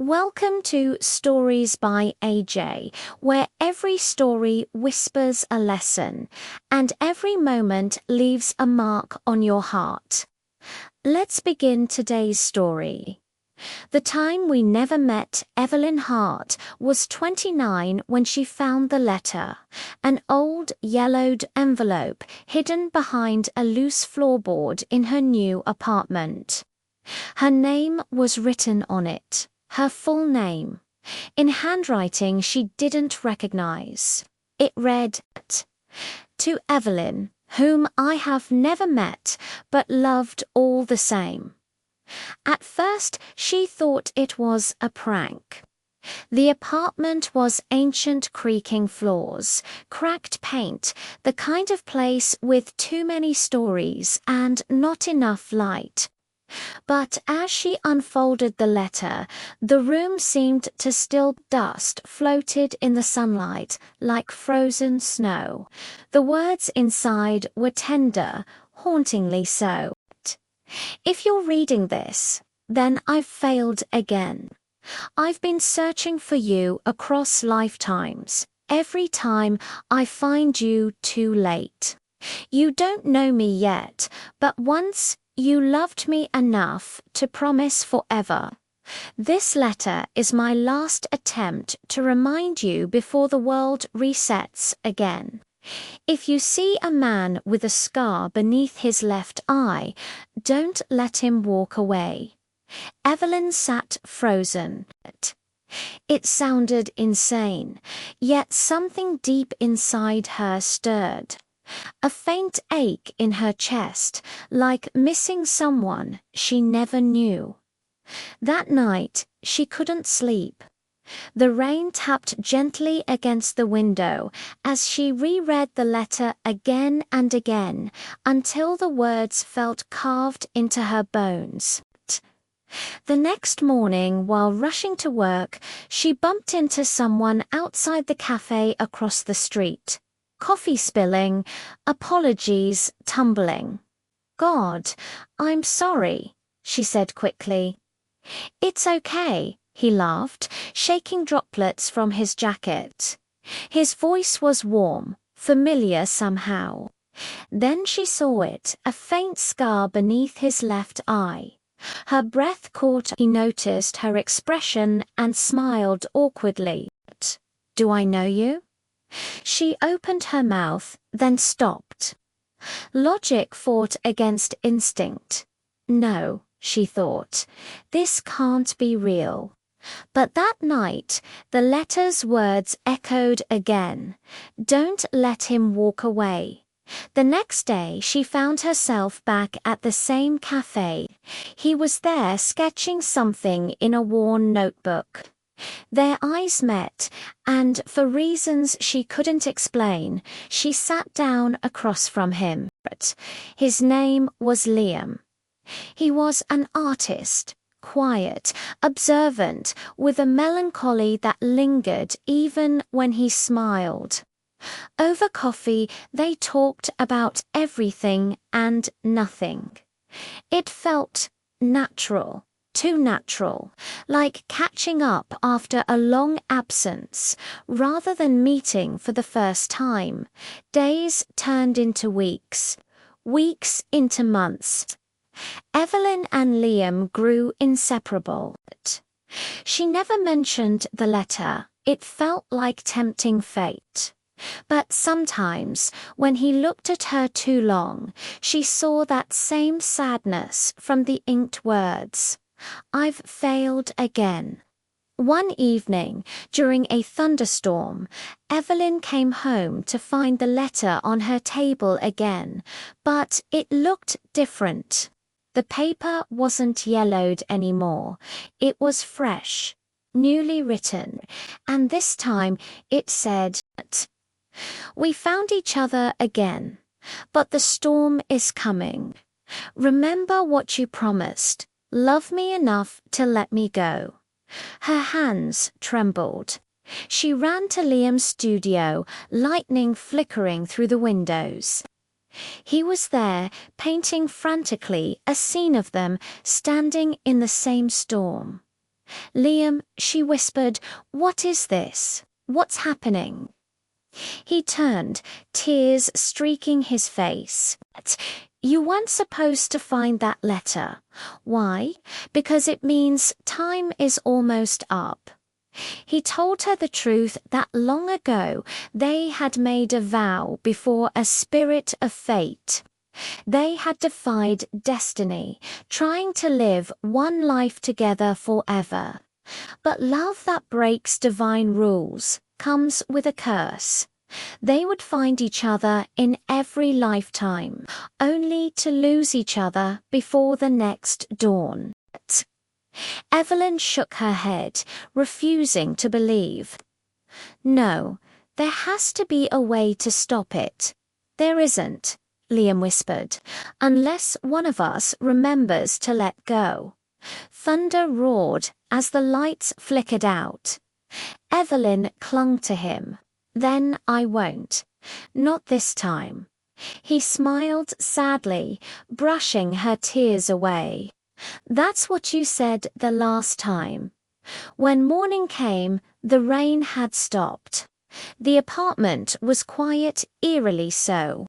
Welcome to Stories by AJ, where every story whispers a lesson and every moment leaves a mark on your heart. Let's begin today's story. The time we never met Evelyn Hart was 29 when she found the letter, an old yellowed envelope hidden behind a loose floorboard in her new apartment. Her name was written on it. Her full name, in handwriting she didn't recognize. It read, "To Evelyn, whom I have never met, but loved all the same." At first, she thought it was a prank. The apartment was ancient creaking floors, cracked paint, the kind of place with too many stories and not enough light. But as she unfolded the letter, the room seemed to still dust floated in the sunlight like frozen snow. The words inside were tender, hauntingly so. "If you're reading this, then I've failed again. I've been searching for you across lifetimes. Every time I find you too late. You don't know me yet, but once you loved me enough to promise forever. This letter is my last attempt to remind you before the world resets again. If you see a man with a scar beneath his left eye, don't let him walk away." Evelyn sat frozen. It sounded insane, yet something deep inside her stirred. A faint ache in her chest, like missing someone she never knew. That night, she couldn't sleep. The rain tapped gently against the window as she reread the letter again and again until the words felt carved into her bones. The next morning, while rushing to work, she bumped into someone outside the cafe across the street. Coffee spilling, apologies tumbling. "God, I'm sorry," she said quickly. "It's okay," he laughed, shaking droplets from his jacket. His voice was warm, familiar somehow. Then she saw it, a faint scar beneath his left eye. Her breath caught. He noticed her expression and smiled awkwardly. "Do I know you?" She opened her mouth, then stopped. Logic fought against instinct. No, she thought, this can't be real. But that night, the letter's words echoed again. Don't let him walk away. The next day, she found herself back at the same cafe. He was there sketching something in a worn notebook. Their eyes met, and for reasons she couldn't explain, she sat down across from him. His name was Liam. He was an artist, quiet, observant, with a melancholy that lingered even when he smiled. Over coffee, they talked about everything and nothing. It felt natural. Too natural, like catching up after a long absence, rather than meeting for the first time. Days turned into weeks, weeks into months. Evelyn and Liam grew inseparable. She never mentioned the letter. It felt like tempting fate. But sometimes, when he looked at her too long, she saw that same sadness from the inked words. "I've failed again." One evening, during a thunderstorm, Evelyn came home to find the letter on her table again, but it looked different. The paper wasn't yellowed anymore. It was fresh, newly written, and this time it said, "We found each other again, but the storm is coming. Remember what you promised. Love me enough to let me go." Her hands trembled. She ran to Liam's studio, lightning flickering through the windows. He was there, painting frantically a scene of them standing in the same storm. Liam, she whispered, what is this? What's happening? He turned, tears streaking his face. You weren't supposed to find that letter. Why? Because it means time is almost up. He told her the truth that long ago they had made a vow before a spirit of fate. They had defied destiny, trying to live one life together forever. But love that breaks divine rules comes with a curse. They would find each other in every lifetime, only to lose each other before the next dawn. Evelyn shook her head, refusing to believe. No, there has to be a way to stop it. There isn't, Liam whispered, unless one of us remembers to let go. Thunder roared as the lights flickered out. Evelyn clung to him. Then I won't. Not this time. He smiled sadly, brushing her tears away. That's what you said the last time. When morning came, the rain had stopped. The apartment was quiet, eerily so.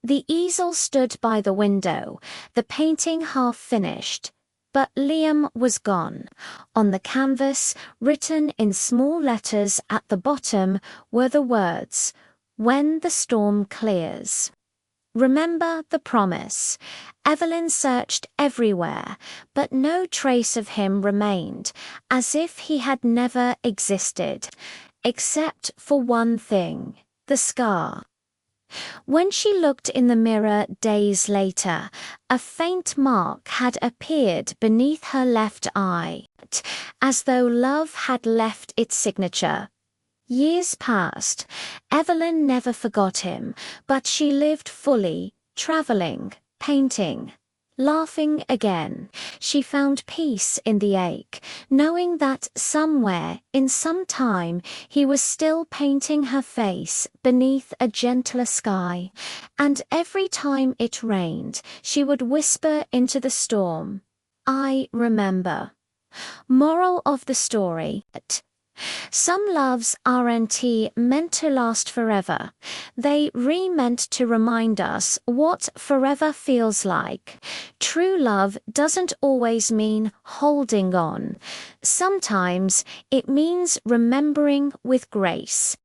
The easel stood by the window, the painting half finished. But Liam was gone. On the canvas, written in small letters at the bottom, were the words, "When the storm clears." Remember the promise. Evelyn searched everywhere, but no trace of him remained, as if he had never existed, except for one thing, the scar. When she looked in the mirror days later, a faint mark had appeared beneath her left eye, as though love had left its signature. Years passed. Evelyn never forgot him, but she lived fully, traveling, painting, laughing again. She found peace in the ache, knowing that somewhere, in some time, he was still painting her face beneath a gentler sky. And every time it rained, she would whisper into the storm, "I remember." Moral of the story: some loves aren't meant to last forever. They meant to remind us what forever feels like. True love doesn't always mean holding on. Sometimes it means remembering with grace.